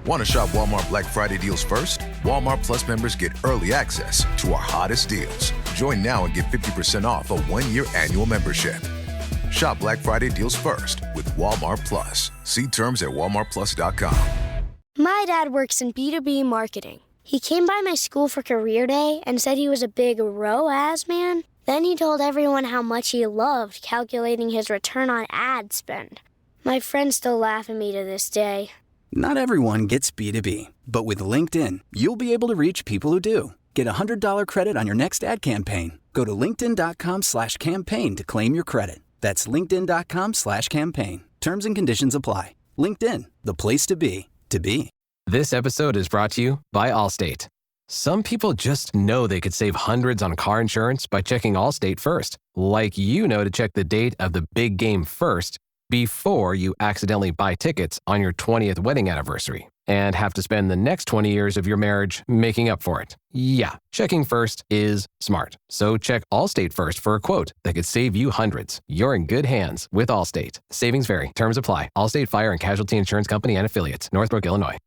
Want to shop Walmart Black Friday deals first? Walmart Plus members get early access to our hottest deals. Join now and get 50% off a 1-year annual membership. Shop Black Friday deals first with Walmart Plus. See terms at walmartplus.com. My dad works in B2B marketing. He came by my school for career day and said he was a big ROAS man. Then he told everyone how much he loved calculating his return on ad spend. My friends still laugh at me to this day. Not everyone gets B2B, but with LinkedIn, you'll be able to reach people who do. Get a $100 credit on your next ad campaign. Go to linkedin.com/campaign to claim your credit. That's linkedin.com/campaign. Terms and conditions apply. LinkedIn, the place to be, to be. This episode is brought to you by Allstate. Some people just know they could save hundreds on car insurance by checking Allstate first. Like you know to check the date of the big game first before you accidentally buy tickets on your 20th wedding anniversary and have to spend the next 20 years of your marriage making up for it. Yeah, checking first is smart. So check Allstate first for a quote that could save you hundreds. You're in good hands with Allstate. Savings vary. Terms apply. Allstate Fire and Casualty Insurance Company and Affiliates. Northbrook, Illinois.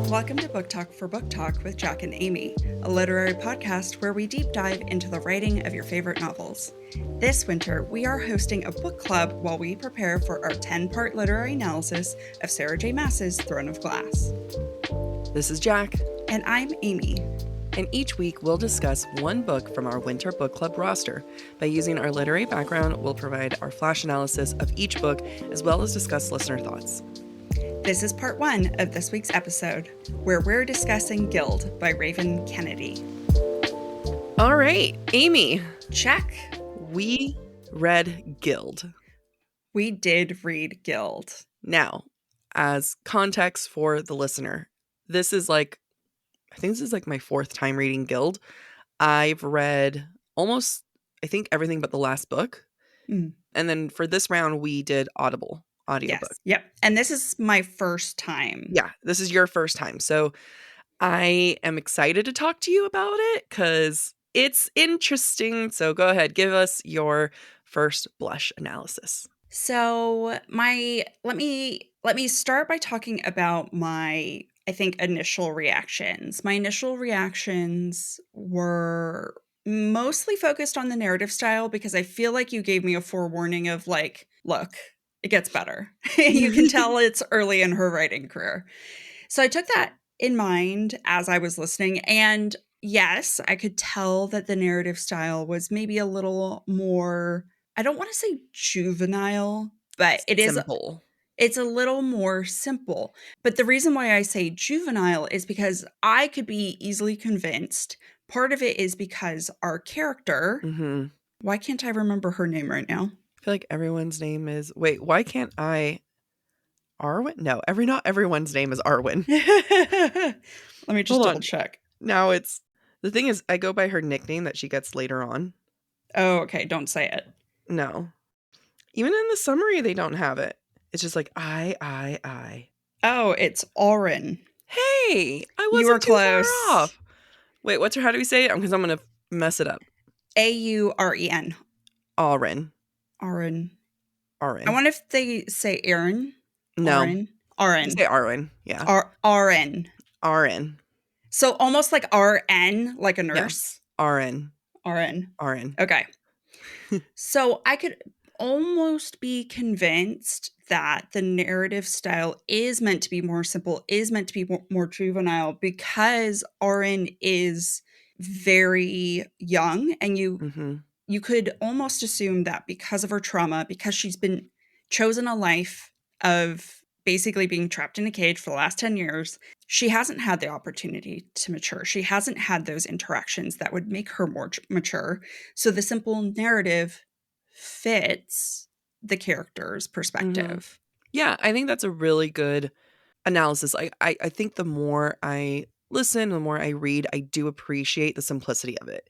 Welcome to Book Talk for Book Talk with Jack and Amy, a literary podcast where we deep dive into the writing of your favorite novels. This winter, we are hosting a book club while we prepare for our 10-part literary analysis of Sarah J. Maas's Throne of Glass. This is Jack. And I'm Amy. And each week we'll discuss one book from our winter book club roster. By using our literary background, we'll provide our flash analysis of each book as well as discuss listener thoughts. This is part 1 of this week's episode, where we're discussing Gild by Raven Kennedy. All right, Amy. Check. We read Gild. We did read Gild. Now, as context for the listener, I think this is like my 4th time reading Gild. I've read almost, everything but the last book. And then for this round, we did audiobook. Yes. Yep. And this is my first time. Yeah, this is your first time. So I am excited to talk to you about it because it's interesting. So go ahead, give us your first blush analysis. So let me start by talking about my initial reactions. My initial reactions were mostly focused on the narrative style because I feel like you gave me a forewarning of like, look, it gets better. You can tell it's early in her writing career. So I took that in mind as I was listening. And yes, I could tell that the narrative style was maybe a little more, I don't want to say juvenile, but it is simple. It's a little more simple. But the reason why I say juvenile is because I could be easily convinced. Part of it is because our character, why can't I remember her name right now? I feel like everyone's name is, why can't I? Arwen? No, not everyone's name is Arwen. Let me just double check. Now the thing is, I go by her nickname that she gets later on. Oh, okay. Don't say it. No. Even in the summary, they don't have it. It's just like, I. Oh, it's Auren. Hey, I wasn't You were too close. far off. Wait, how do we say it? Because I'm going to mess it up. Auren. Auren. Auren. Auren. I wonder if they say Aaron. No. Auren. Say Auren. Yeah. Auren. Auren. So almost like RN, like a nurse. Yeah. Auren. Auren. Okay. So I could almost be convinced that the narrative style is meant to be more simple, is meant to be more juvenile because Auren is very young, and you could almost assume that because of her trauma, because she's been chosen a life of basically being trapped in a cage for the last 10 years, she hasn't had the opportunity to mature. She hasn't had those interactions that would make her more mature. So the simple narrative fits the character's perspective. Yeah, I think that's a really good analysis. I think the more I listen, the more I read, I do appreciate the simplicity of it.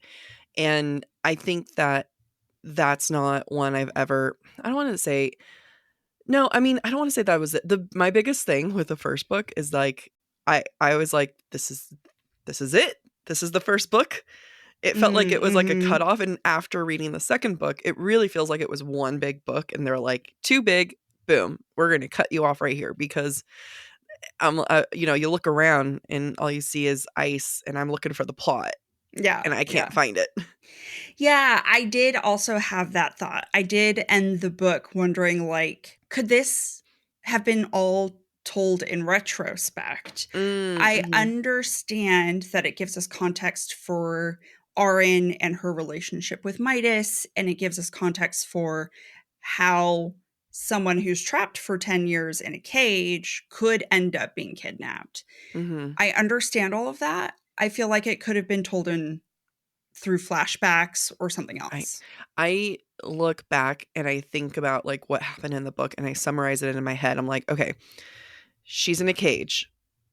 And I think that that's not one I've ever, I don't want to say that was it. My biggest thing with the first book is like, I was like, this is it. this is the first book. It felt like it was like a cutoff. And after reading the second book, it really feels like it was one big book. And they're like, too big, boom, we're going to cut you off right here because, you look around and all you see is ice and I'm looking for the plot. Yeah. And I can't find it. Yeah, I did also have that thought. I did end the book wondering, like, could this have been all told in retrospect? I understand that it gives us context for Auren and her relationship with Midas, and it gives us context for how someone who's trapped for 10 years in a cage could end up being kidnapped. I understand all of that. I feel like it could have been told in through flashbacks or something else. I look back and I think about like what happened in the book and I summarize it in my head. I'm like, okay, she's in a cage.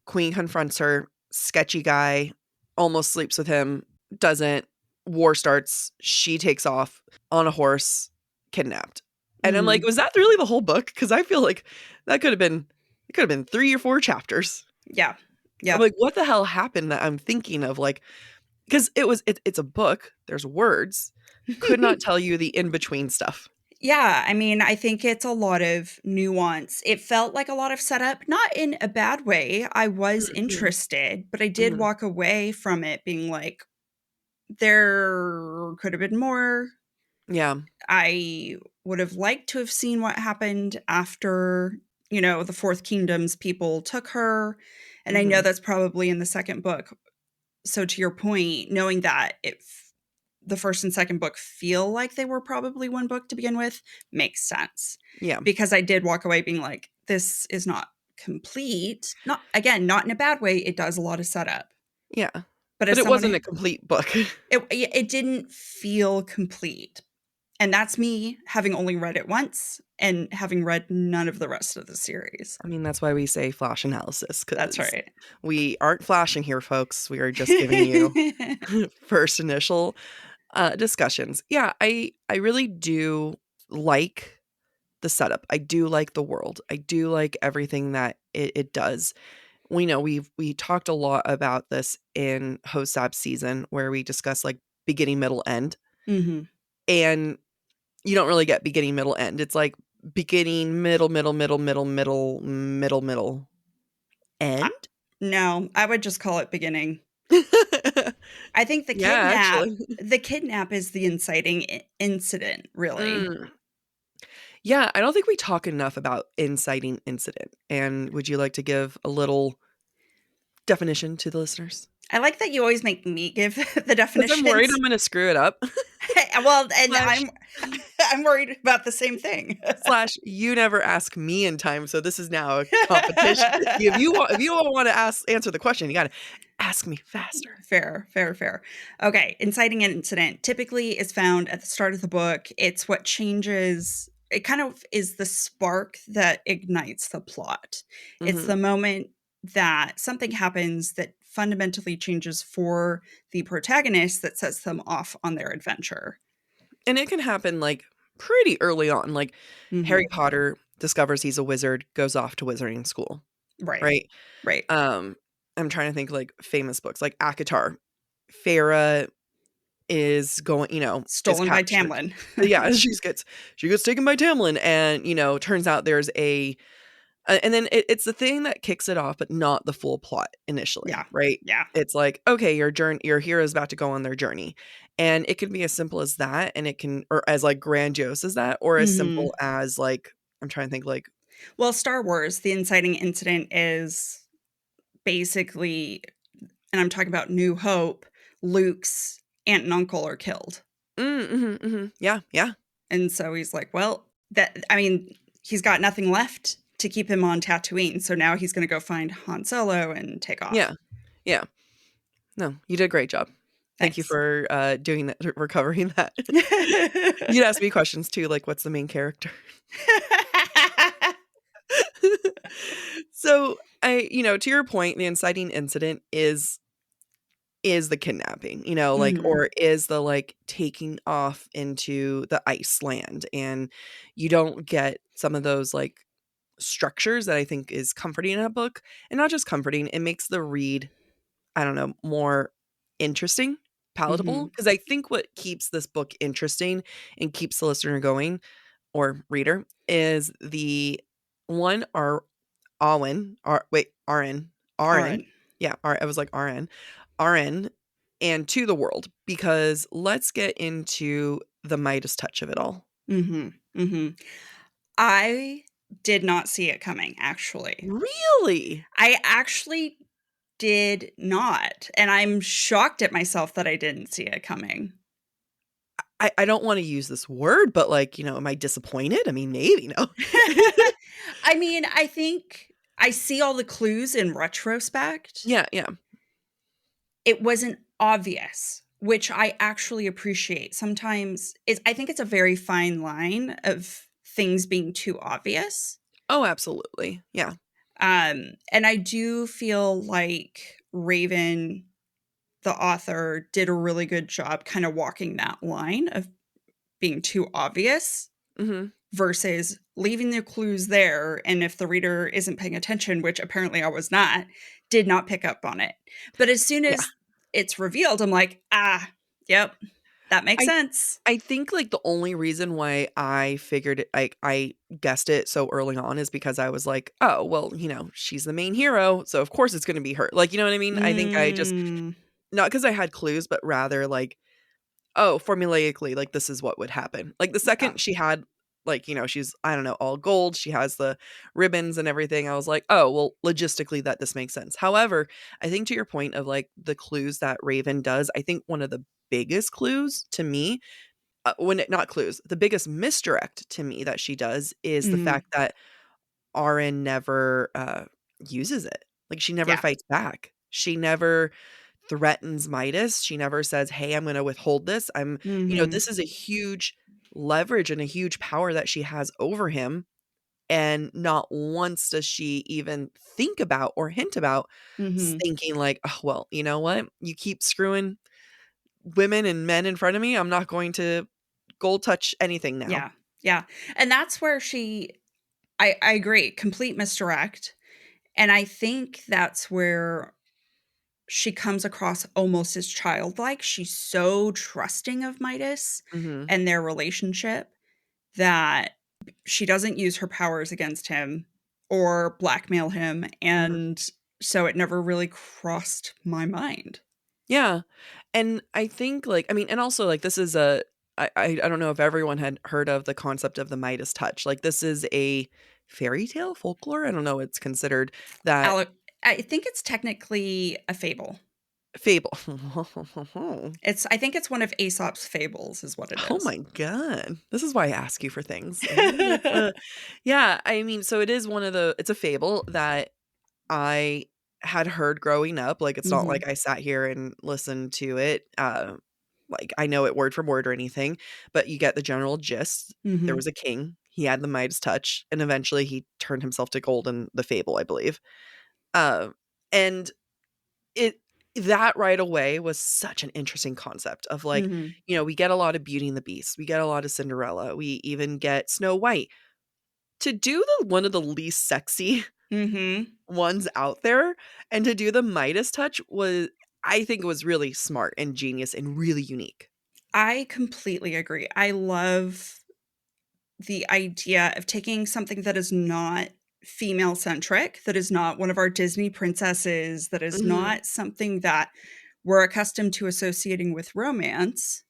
Queen confronts her, sketchy guy, almost sleeps with him, doesn't. War starts. She takes off on a horse, kidnapped. And I'm like, was that really the whole book? Because I feel like that could have been 3 or 4 chapters. Yeah. I'm like, what the hell happened that I'm thinking of? Like, because it's a book. There's words. Could not tell you the in-between stuff. Yeah, I mean, I think it's a lot of nuance. It felt like a lot of setup, not in a bad way. I was interested, but I did walk away from it being like, there could have been more. Yeah. I would have liked to have seen what happened after, the Fourth Kingdom's people took her. And I know that's probably in the second book. So to your point, knowing that the first and second book feel like they were probably one book to begin with makes sense. Yeah. Because I did walk away being like, this is not complete. Not in a bad way. It does a lot of setup. Yeah. But it wasn't a complete book. It didn't feel complete. And that's me having only read it once and having read none of the rest of the series. I mean, that's why we say flash analysis. That's right. We aren't flashing here, folks. We are just giving you first initial discussions. Yeah, I really do like the setup. I do like the world. I do like everything that it does. We know we talked a lot about this in Hosab season where we discuss like beginning, middle, end. And you don't really get beginning, middle, end. It's like beginning, middle, end. No, I would just call it beginning. I think the kidnap is the inciting incident, really. Yeah, I don't think we talk enough about inciting incident. And would you like to give a little definition to the listeners? I like that you always make me give the definition. I'm worried I'm going to screw it up. Well, and I'm worried about the same thing. / you never ask me in time, so this is now a competition. if you don't want to answer the question, you got to ask me faster. Fair. Okay, inciting an incident typically is found at the start of the book. It's what changes. It kind of is the spark that ignites the plot. It's the moment that something happens that fundamentally changes for the protagonist that sets them off on their adventure. And it can happen like pretty early on. Like Harry Potter discovers he's a wizard, goes off to wizarding school. Right. I'm trying to think like famous books like ACOTAR. Farah is going, stolen by Tamlin. Yeah, she gets taken by Tamlin, and turns out there's and then it's the thing that kicks it off, but not the full plot initially. Yeah. Right. Yeah. It's like, okay, your hero is about to go on their journey, and it can be as simple as that, and it can, or as like grandiose as that, or as simple as like, I'm trying to think like, well, Star Wars, the inciting incident is basically, and I'm talking about New Hope, Luke's aunt and uncle are killed. Yeah. And so he's like, well, he's got nothing left to keep him on Tatooine. So now he's going to go find Han Solo and take off. Yeah. No, you did a great job. Thank you for doing that, for covering that. You'd ask me questions too, like what's the main character? So to your point, the inciting incident is the kidnapping, or is the like taking off into the ice land, and you don't get some of those like structures that I think is comforting in a book, and not just comforting, it makes the read, I don't know, more interesting, palatable. Because I think what keeps this book interesting and keeps the listener going or reader is the one are Auren, Auren. Auren. Yeah, I was like Auren, and to the world. Because let's get into the Midas touch of it all. Mm-hmm. Mm-hmm. I did not see it coming, actually. Really? I actually did not. And I'm shocked at myself that I didn't see it coming. I don't want to use this word, but like, am I disappointed? I mean, maybe, no. I mean, I think I see all the clues in retrospect. Yeah, yeah. It wasn't obvious, which I actually appreciate. Sometimes I think it's a very fine line of things being too obvious. Oh, absolutely. Yeah. And I do feel like Raven, the author, did a really good job kind of walking that line of being too obvious versus leaving the clues there. And if the reader isn't paying attention, which apparently I was not, did not pick up on it. But as soon Yeah. as it's revealed, I'm like, yep, that makes sense. I think like the only reason why I figured it, like I guessed it so early on is because I was like, oh, well, she's the main hero. So of course it's going to be her. Like, you know what I mean? I think I just, not because I had clues, but rather like, oh, formulaically, like this is what would happen. Like the second she had like, she's, I don't know, all gold. She has the ribbons and everything. I was like, oh, well, logistically that this makes sense. However, I think to your point of like the clues that Raven does, I think one of the biggest clues to me, not clues, the biggest misdirect to me that she does is the fact that Auren never uses it. Like she never Yeah. fights back. She never threatens Midas. She never says, "Hey, I'm going to withhold this." This is a huge leverage and a huge power that she has over him. And not once does she even think about or hint about thinking like, oh, well, you know what? You keep screwing women and men in front of me. I'm not going to gold touch anything now. Yeah. Yeah. And that's where I agree, complete misdirect. And I think that's where she comes across almost as childlike. She's so trusting of Midas and their relationship that she doesn't use her powers against him or blackmail him. And so it never really crossed my mind. Yeah. And I think like, I mean, and also like this is I don't know if everyone had heard of the concept of the Midas touch. Like this is a fairy tale folklore. I don't know. It's considered that I think it's technically a fable. fable. I think it's one of Aesop's fables is what it is. Oh my God. This is why I ask you for things. Yeah. I mean, so it is it's a fable that I had heard growing up. Like, it's not like I sat here and listened to it. Like, I know it word for word or anything, but you get the general gist. There was a king. He had the Midas touch, and eventually he turned himself to gold in the fable, I believe. And that right away was such an interesting concept of like, we get a lot of Beauty and the Beast. We get a lot of Cinderella. We even get Snow White. To do one of the least sexy ones out there and to do the Midas touch I think it was really smart and genius and really unique. I completely agree. I love the idea of taking something that is not female centric, that is not one of our Disney princesses, that is not something that we're accustomed to associating with romance,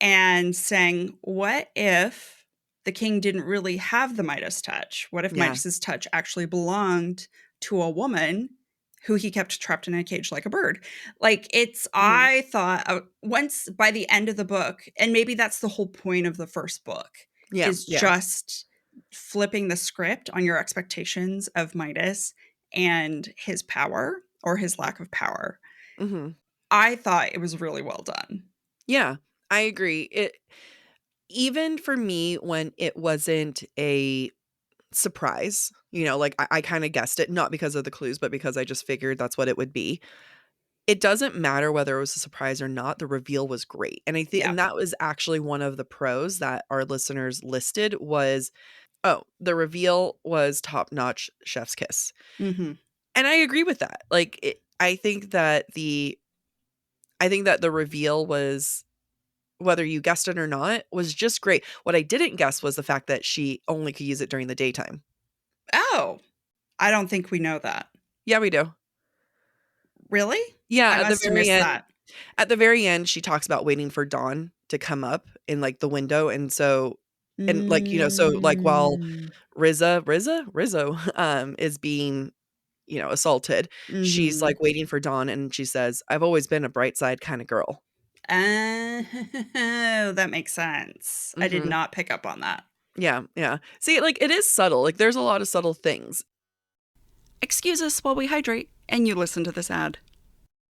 and saying, what if the king didn't really have the Midas touch? What if Midas's touch actually belonged to a woman who he kept trapped in a cage like a bird? Like I thought once by the end of the book, and maybe that's the whole point of the first book, is just flipping the script on your expectations of Midas and his power or his lack of power. I thought it was really well done. Yeah, I agree. Even for me, when it wasn't a surprise, like I kind of guessed it, not because of the clues, but because I just figured that's what it would be. It doesn't matter whether it was a surprise or not. The reveal was great. And I think, and that was actually one of the pros that our listeners listed was, the reveal was top-notch chef's kiss. And I agree with that. Like, I think that the I think that the reveal was, whether you guessed it or not, was just great. What I didn't guess was the fact that she only could use it during the daytime. Oh, I don't think we know that. Yeah, we do. Really? Yeah, I must have missed that. At the very end, she talks about waiting for dawn to come up in, like, the window, and so and, like, so, like, while Mm. Rizzo, is being, assaulted, she's, Mhm. like, waiting for dawn, and she says, "I've always been a bright side kinda girl." Oh, that makes sense. I did Mhm. not pick up on that. Yeah, yeah. See, like, it is subtle, like, there's a lot of subtle things. Excuse us while we hydrate and you listen to this ad.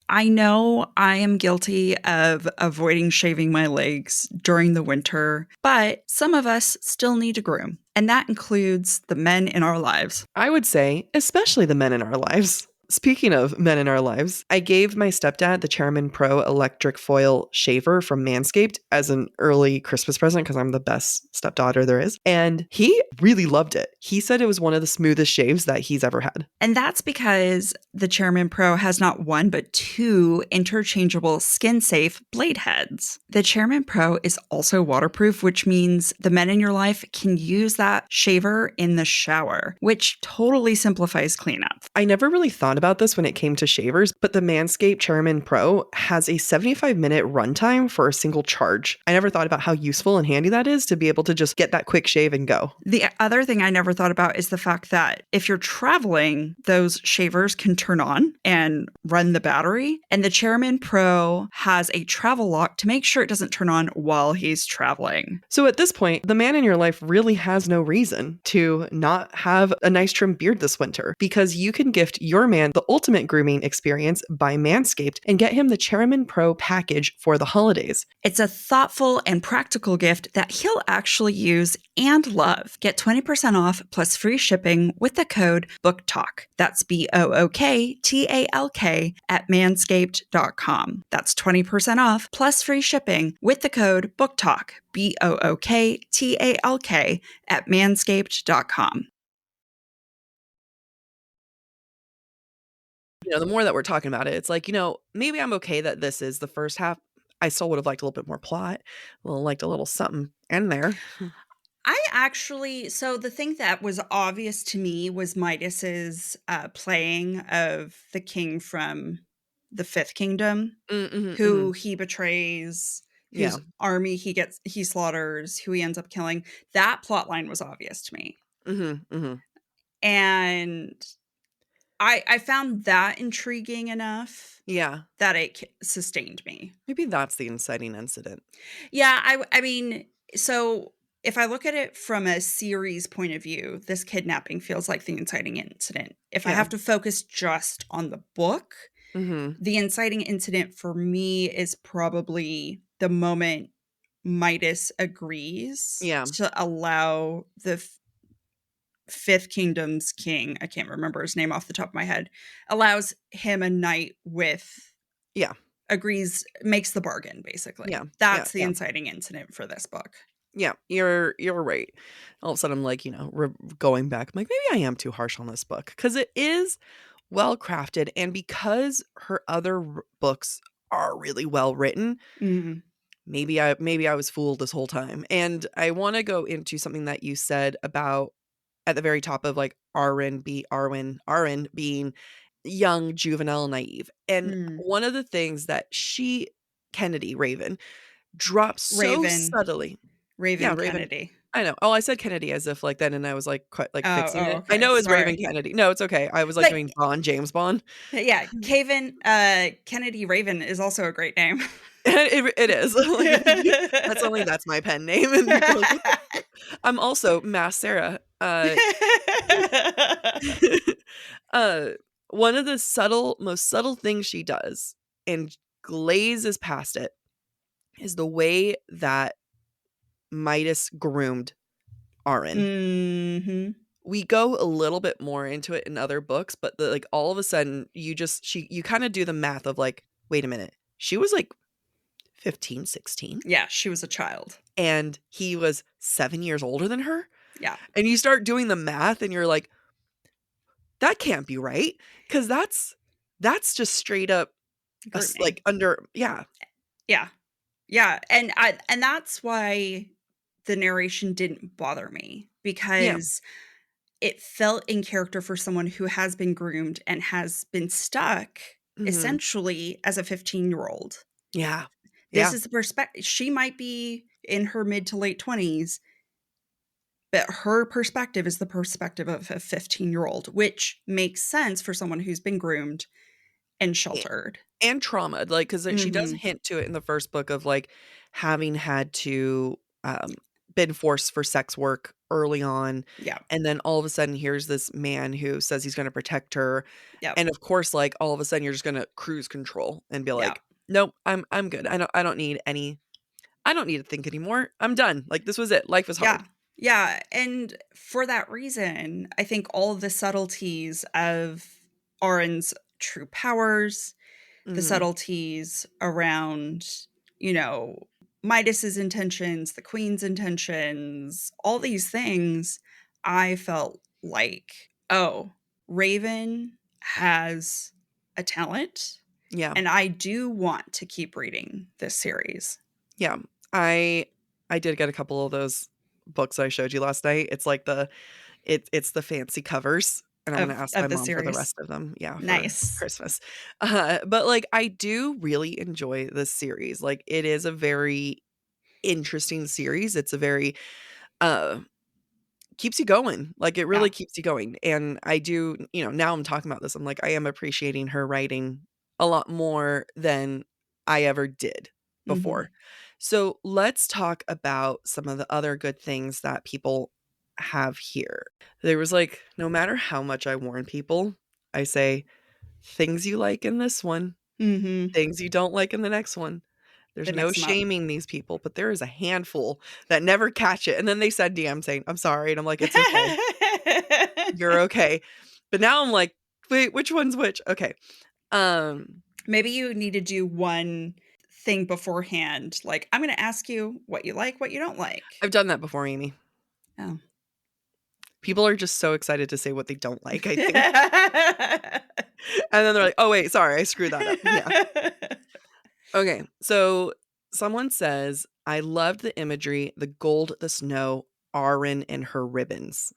I know I am guilty of avoiding shaving my legs during the winter, but some of us still need to groom, and that includes the men in our lives. I would say, especially the men in our lives. Speaking of men in our lives, I gave my stepdad the Chairman Pro electric foil shaver from Manscaped as an early Christmas present because I'm the best stepdaughter there is. And he really loved it. He said it was one of the smoothest shaves that he's ever had. And that's because the Chairman Pro has not one but two interchangeable skin-safe blade heads. The Chairman Pro is also waterproof, which means the men in your life can use that shaver in the shower, which totally simplifies cleanup. I never really thought about this when it came to shavers, but the Manscaped Chairman Pro has a 75-minute runtime for a single charge. I never thought about how useful and handy that is to be able to just get that quick shave and go. The other thing I never thought about is the fact that if you're traveling, those shavers can turn on and run the battery. And the Chairman Pro has a travel lock to make sure it doesn't turn on while he's traveling. So at this point, the man in your life really has no reason to not have a nice trim beard this winter, because you can gift your man the ultimate grooming experience by Manscaped and get him the Chairman Pro package for the holidays. It's a thoughtful and practical gift that he'll actually use and love. Get 20% off plus free shipping with the code BOOKTALK. That's BOOKTALK at manscaped.com. That's 20% off plus free shipping with the code BOOKTALK. BOOKTALK at manscaped.com. The more that we're talking about it, it's like, maybe I'm okay that this is the first half. I still would have liked a little bit more plot, liked a little something in there. So the thing that was obvious to me was Midas's playing of the king from the Fifth Kingdom, who he betrays, whose army he slaughters, who he ends up killing. That plot line was obvious to me. And I found that intriguing enough that it sustained me. Maybe that's the inciting incident. Yeah, I mean, so if I look at it from a series point of view, this kidnapping feels like the inciting incident. If I have to focus just on the book, the inciting incident for me is probably the moment Midas agrees to allow the Fifth Kingdom's king, I can't remember his name off the top of my head, allows him a night with, agrees, makes the bargain, basically. That's the inciting incident for this book. Yeah, you're right. All of a sudden, I'm like, going back, I'm like, maybe I am too harsh on this book, because it is well crafted, and because her other books are really well written, maybe I was fooled this whole time. And I want to go into something that you said about at the very top of, like, Auren being young, juvenile, naive. And one of the things that Raven, drops so subtly. Raven Raven. Kennedy. I know. Oh, I said Kennedy as if like then, and I was like quite like fixing it. Okay. I know it was Sorry. Raven Kennedy. No, it's okay. I was like doing James Bond. Yeah, Kennedy Raven is also a great name. It is. That's my pen name. And I'm also Mass Sarah. One of the most subtle things she does and glazes past it is the way that Midas groomed Auren. We go a little bit more into it in other books, but all of a sudden you kind of do the math of like, wait a minute, she was like 15, 16. Yeah, she was a child. And he was 7 years older than her. Yeah. And you start doing the math and you're like, that can't be right. Because that's just straight up us, Grooming. like, under yeah. Yeah. Yeah, and that's why the narration didn't bother me, Yeah. because it felt in character for someone who has been groomed and has been stuck Mhm. essentially as a 15-year-old. Yeah. This Yeah. is the perspective. She might be in her mid to late 20s, but her perspective is the perspective of a 15-year-old, which makes sense for someone who's been groomed and A sheltered. and trauma, like, 'cause, she does Mhm. hint to it in the first book of, like, having had to, been forced for sex work early on, Yeah. and then all of a sudden, here's this man who says he's gonna protect her, Yep. and of course, like, all of a sudden, you're just gonna cruise control and be Yeah. like, "Nope, I'm good. I don't need to think anymore. I'm done. Like, this was it. Life was Yeah. hard." Yeah, and for that reason, I think all the subtleties of Auren's true powers, the Mhm. subtleties around, you know, Midas's intentions, the queen's intentions, all these things, I felt like, oh, Raven has a talent, Yeah. and I do want to keep reading this series. Yeah. I I did get a couple of those books I showed you last night. It's like it's the fancy covers, and I'm gonna ask my Of the mom for the series. rest of them, yeah, for Nice. Christmas. But, like, I do really enjoy this series. Like, it is a very interesting series. It's a very, uh keeps you going. Like, it Yeah. really keeps you going, and I do now I'm talking about this, I'm like, I am appreciating her writing a lot more than I ever did Mhm. before. So, let's talk about some of the other good things that people have here. There was, like, no matter how much I warn people, I say, "Things you like in this one, Mhm. things you don't like in the next one." There's They no mix them up. shaming these people, but there is a handful that never catch it, and then they send DM saying, "I'm sorry," and I'm like, "It's okay. You're okay." But now I'm like, "Wait, which one's which?" Okay. Um, Maybe you need to do one thing beforehand, like, "I'm gonna ask you what you like, what you don't like." I've done that before, Amy. Oh. People are just so excited to say what they don't like, I think. And then they're like, "Oh, wait, sorry, I screwed that up." Yeah. Okay, so someone says, "I loved the imagery, the gold, the snow, Auren and her ribbons."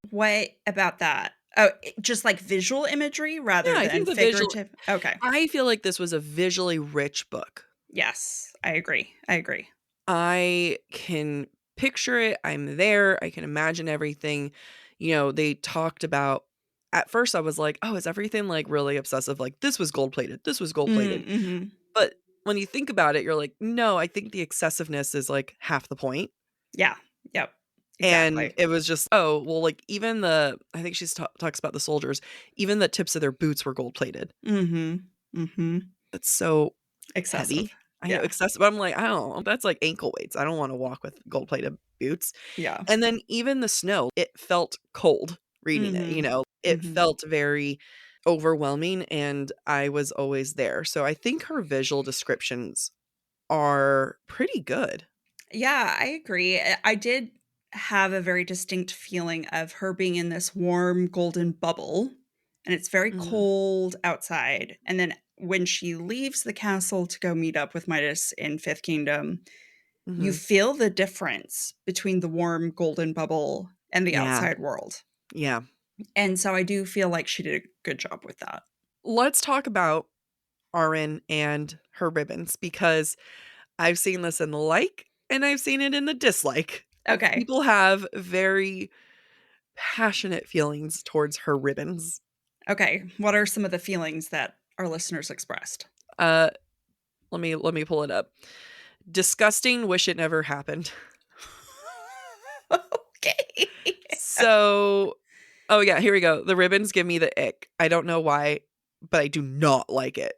What about that? Oh, just, like, visual imagery Yeah, rather I than think the visual figurative? Okay. I feel like this was a visually rich book. Yes, I agree, I agree. I can picture it, I'm there, I can imagine everything. They talked about at first I was like, "Oh, is everything, like, really obsessive? Like, this was gold plated, this was gold Mm, plated." mhm. But when you think about it, you're like, "No, I think the excessiveness is, like, half the point." Yeah, yep, And exactly. it was just, "Oh, well, like, even I think she's talks about the soldiers, even the tips of their boots were gold plated." Mhm, mhm. It's so Excessive. heavy. I know, Yeah, excessive, but I'm like, "I don't know, that's like ankle weights. I don't wanna walk with gold-plated boots." yeah. And then even the snow, it felt cold reading it, you Mhm, know? It mhm. felt very overwhelming, and I was always there. So I think her visual descriptions are pretty good. Yeah, I agree. I did have a very distinct feeling of her being in this warm golden bubble, and it's very Mhm, cold outside. And then when she leaves the castle to go meet up with Midas in Fifth Kingdom, you mhm. feel the difference between the warm golden bubble and the Yeah, outside world. yeah. And so I do feel like she did a good job with that. Let's talk about Auren and her ribbons because I've seen this in the like, and I've seen it in the dislike. Okay. People have very passionate feelings towards her ribbons. Okay. What are some of the feelings that our listeners expressed? Uh, let me pull it up. Disgusting, wish it never happened. Okay. So, oh yeah, here we go. The ribbons give me the ick. I don't know why, but I do not like it.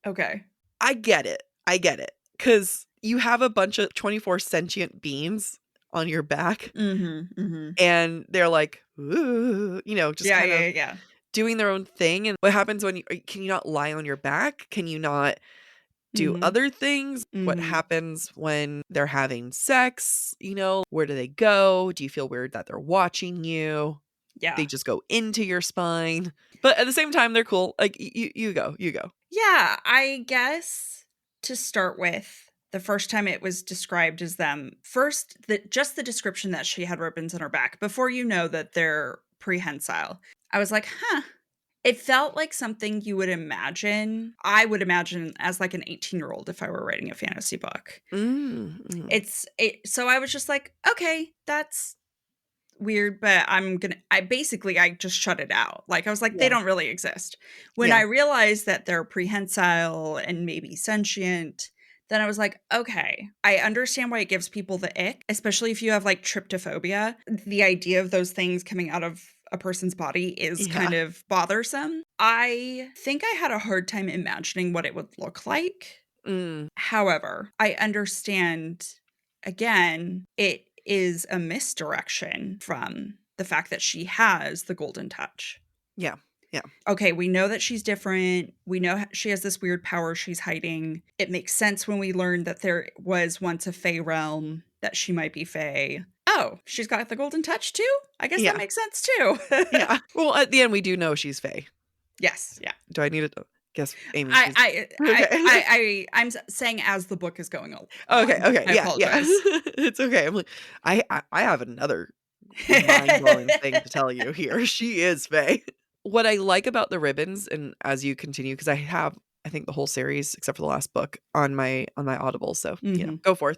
Okay. I get it. I get it. Cuz you have a bunch of 24 sentient beings on your back Mhm, mhm. and they're like, "Ooh," just Yeah, kind yeah, of yeah, yeah. doing their own thing. And what happens when can you not lie on your back? Can you not do Mhm, other things? What mhm. happens when they're having sex? Where do they go? Do you feel weird that they're watching you? they just go into your spine. But at the same time, they're cool. Like, you go. Yeah, I guess to start with, the first time it was described as them, first, just the description that she had ribbons on her back, before you know that they're prehensile, I was like, huh. It felt like something you would imagine. I would imagine as like an 18-year-old if I were writing a fantasy book. Mm-hmm. So I was just like, okay, that's weird, but I just shut it out. Like, I was like, they don't really exist. When I realized that they're prehensile and maybe sentient, then I was like, okay, I understand why it gives people the ick, especially if you have like tryptophobia. The idea of those things coming out of a person's body is kind of bothersome. I think I had a hard time imagining what it would look like. However, I understand, again, it is a misdirection from the fact that she has the golden touch. Yeah. Okay, we know that she's different. We know she has this weird power she's hiding. It makes sense when we learn that there was once a Fae realm, that she might be Fae. Oh, she's got the golden touch too? I guess that makes sense too. Yeah. Well, at the end, we do know she's Fae. Yes. Yeah. Do I need to guess Amy? I'm saying as the book is going on. Okay. I apologize. It's okay. I'm like, I have another mind-blowing thing to tell you here. She is Fae. What I like about the ribbons, and as you continue, because I think the whole series except for the last book on my Audible, so go forth.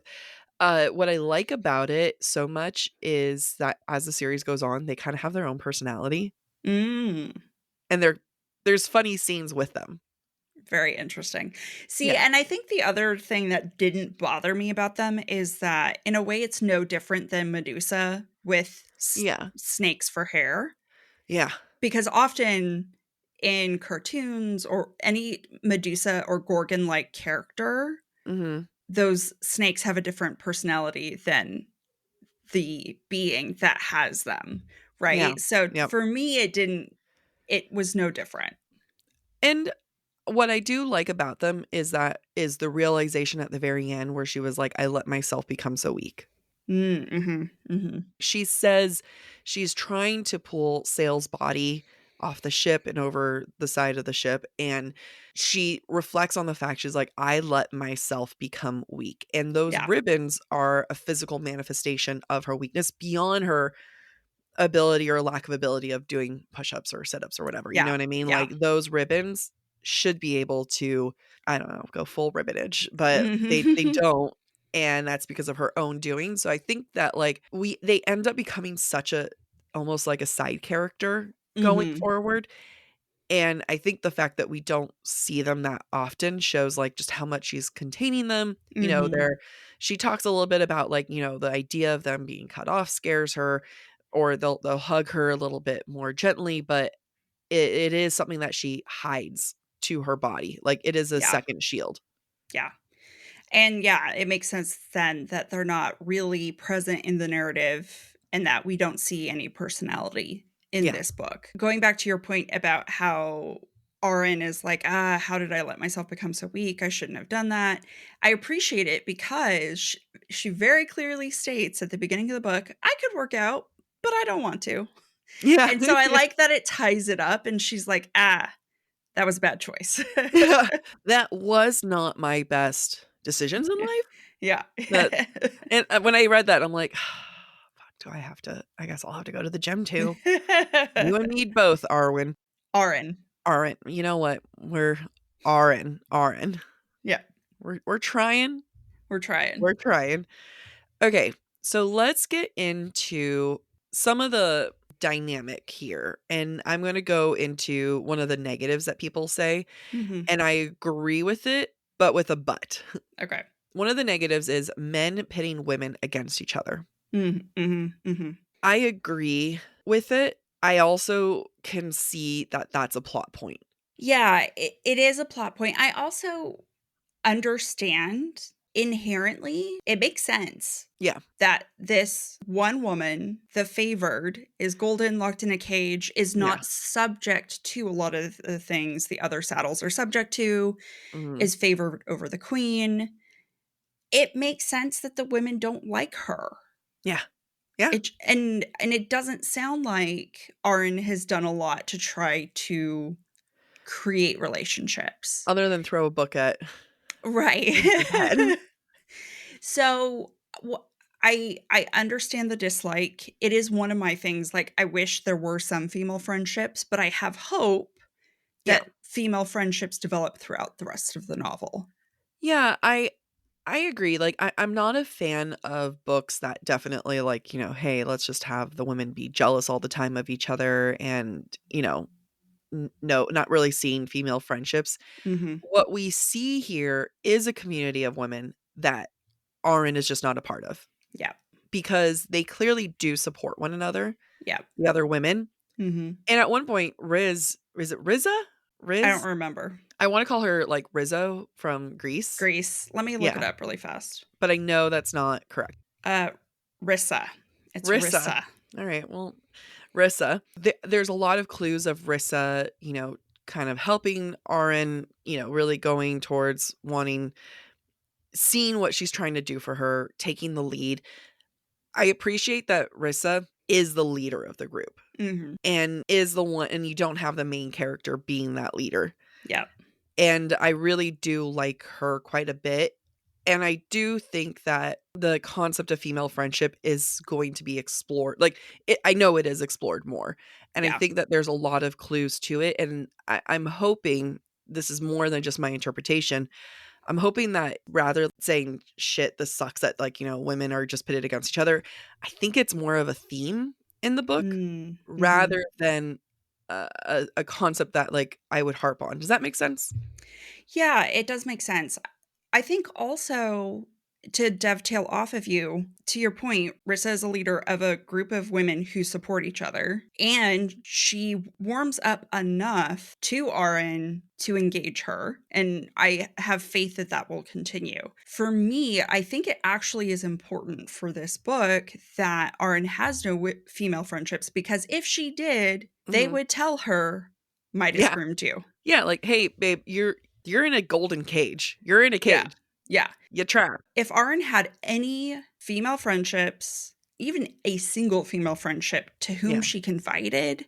What I like about it so much is that as the series goes on, they kind of have their own personality, and there's funny scenes with them. Very interesting. See, and I think the other thing that didn't bother me about them is that in a way it's no different than Medusa with snakes for hair. Yeah. Because often in cartoons or any Medusa or Gorgon-like character, those snakes have a different personality than the being that has them, right? Yeah. So for me, it was no different. And what I do like about them is the realization at the very end where she was like, I let myself become so weak. She says she's trying to pull Sail's body off the ship and over the side of the ship, and she reflects on the fact, she's like, I let myself become weak. And those ribbons are a physical manifestation of her weakness beyond her ability or lack of ability of doing push-ups or sit-ups or whatever. You know what I mean? Like, those ribbons should be able to, I don't know, go full ribbonage, but they don't. And that's because of her own doing. So I think that like they end up becoming such a, almost like a side character going forward. And I think the fact that we don't see them that often shows like just how much she's containing them. You know, she talks a little bit about like, you know, the idea of them being cut off scares her, or they'll hug her a little bit more gently, but it is something that she hides to her body. Like, it is a second shield. Yeah. And it makes sense then that they're not really present in the narrative and that we don't see any personality in this book. Going back to your point about how Auren is like, how did I let myself become so weak? I shouldn't have done that. I appreciate it because she very clearly states at the beginning of the book, I could work out, but I don't want to. Yeah. And so I like that it ties it up, and she's like, that was a bad choice. That was not my best decisions in life. Yeah. And when I read that, I'm like, fuck, I guess I'll have to go to the gym too. You and me both, Auren. You know what? We're Auren. Yeah. We're trying. We're trying. Okay. So let's get into some of the dynamic here. And I'm going to go into one of the negatives that people say. And I agree with it, but with a but. Okay. One of the negatives is men pitting women against each other. I agree with it. I also can see that that's a plot point. Yeah, it is a plot point. I also understand inherently, it makes sense. Yeah. That this one woman, the favored, is golden, locked in a cage, is not subject to a lot of the things the other saddles are subject to, is favored over the queen. It makes sense that the women don't like her. Yeah. Yeah. And it doesn't sound like Auren has done a lot to try to create relationships. Other than throw a book at Right. Reese's head. So I understand the dislike. It is one of my things. Like, I wish there were some female friendships, but I have hope Yeah. that female friendships develop throughout the rest of the novel. Yeah, I agree. Like I'm not a fan of books that definitely like, hey, let's just have the women be jealous all the time of each other and, no, not really seeing female friendships. Mm-hmm. What we see here is a community of women that Auren is just not a part of Yeah. because they clearly do support one another, Yeah. the other women. Mm-hmm. And at one point, is it Riza? I don't remember. I want to call her like Rizzo from Greece. Greece. Let me look it up really fast. But I know that's not correct. Rissa. It's Rissa. Rissa. All right. Well, Rissa. There's a lot of clues of Rissa, kind of helping Auren, really going towards seeing what she's trying to do for her, taking the lead. I appreciate that Rissa is the leader of the group and is the one, and you don't have the main character being that leader. Yeah. And I really do like her quite a bit. And I do think that the concept of female friendship is going to be explored. Like, I know it is explored more. And I think that there's a lot of clues to it. And I'm hoping this is more than just my interpretation. I'm hoping that rather than saying, shit, this sucks that, like, women are just pitted against each other, I think it's more of a theme in the book rather than a concept that, like, I would harp on. Does that make sense? Yeah, it does make sense. I think also, to dovetail off of you, to your point, Rissa is a leader of a group of women who support each other, and she warms up enough to Auren to engage her, and I have faith that that will continue. For me, I think it actually is important for this book that Auren has no female friendships, because if she did, they would tell her, Midas groomed you. Yeah, like, hey, babe, you're in a golden cage. You're in a cage. Yeah. You're trapped. If Auren had any female friendships, even a single female friendship to whom she confided,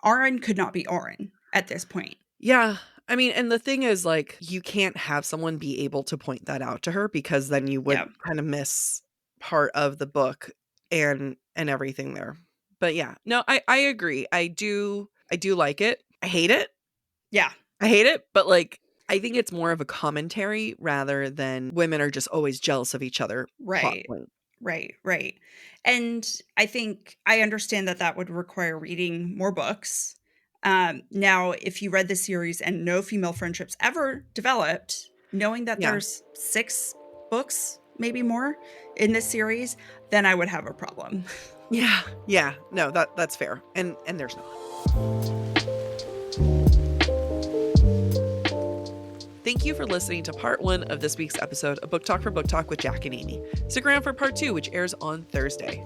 Auren could not be Auren at this point. Yeah. I mean, and the thing is, like, you can't have someone be able to point that out to her, because then you would kind of miss part of the book and everything there. But yeah, no, I agree. I do like it. I hate it. Yeah. I hate it, but, like, I think it's more of a commentary rather than women are just always jealous of each other. Right. Right. And I think I understand that would require reading more books. Now, if you read the series and no female friendships ever developed, knowing that there's 6 books, maybe more, in this series, then I would have a problem. Yeah. No, that's fair. And there's not. Thank you for listening to part 1 of this week's episode of Book Talk for Book Talk with Jack and Amy. Stick around for part 2, which airs on Thursday.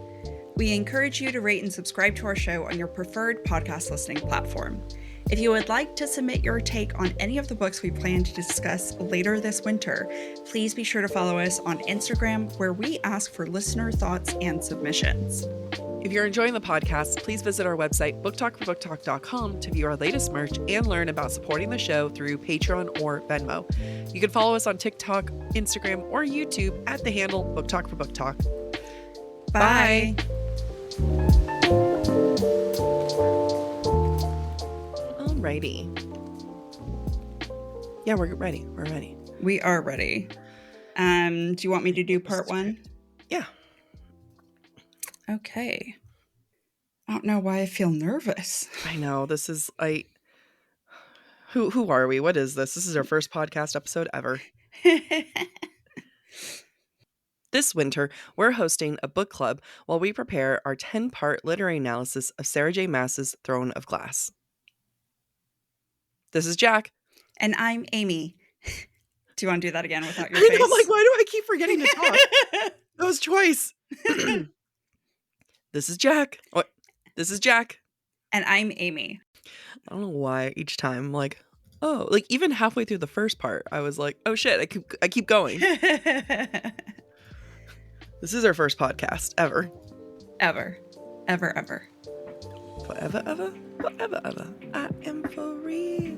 We encourage you to rate and subscribe to our show on your preferred podcast listening platform. If you would like to submit your take on any of the books we plan to discuss later this winter, please be sure to follow us on Instagram, where we ask for listener thoughts and submissions. If you're enjoying the podcast, please visit our website, booktalkforbooktalk.com, to view our latest merch and learn about supporting the show through Patreon or Venmo. You can follow us on TikTok, Instagram, or YouTube at the handle Book Talk for Book Talk. Bye. Alrighty. Yeah, we're ready. We're ready. We are ready. Do you want me to do part 1? Yeah. Okay. I don't know why I feel nervous. I know. This is Who are we? What is this? This is our first podcast episode ever. This winter, we're hosting a book club while we prepare our 10-part literary analysis of Sarah J. Maas's Throne of Glass. This is Jack. And I'm Amy. Do you want to do that again without your face? I'm like, why do I keep forgetting to talk? That was twice. This is Jack. What? This is Jack. And I'm Amy. I don't know why each time I'm like, oh, like even halfway through the first part, I was like, oh shit, I keep going. This is our first podcast ever. Ever. Ever, ever. Forever, ever, forever, ever. I am for real.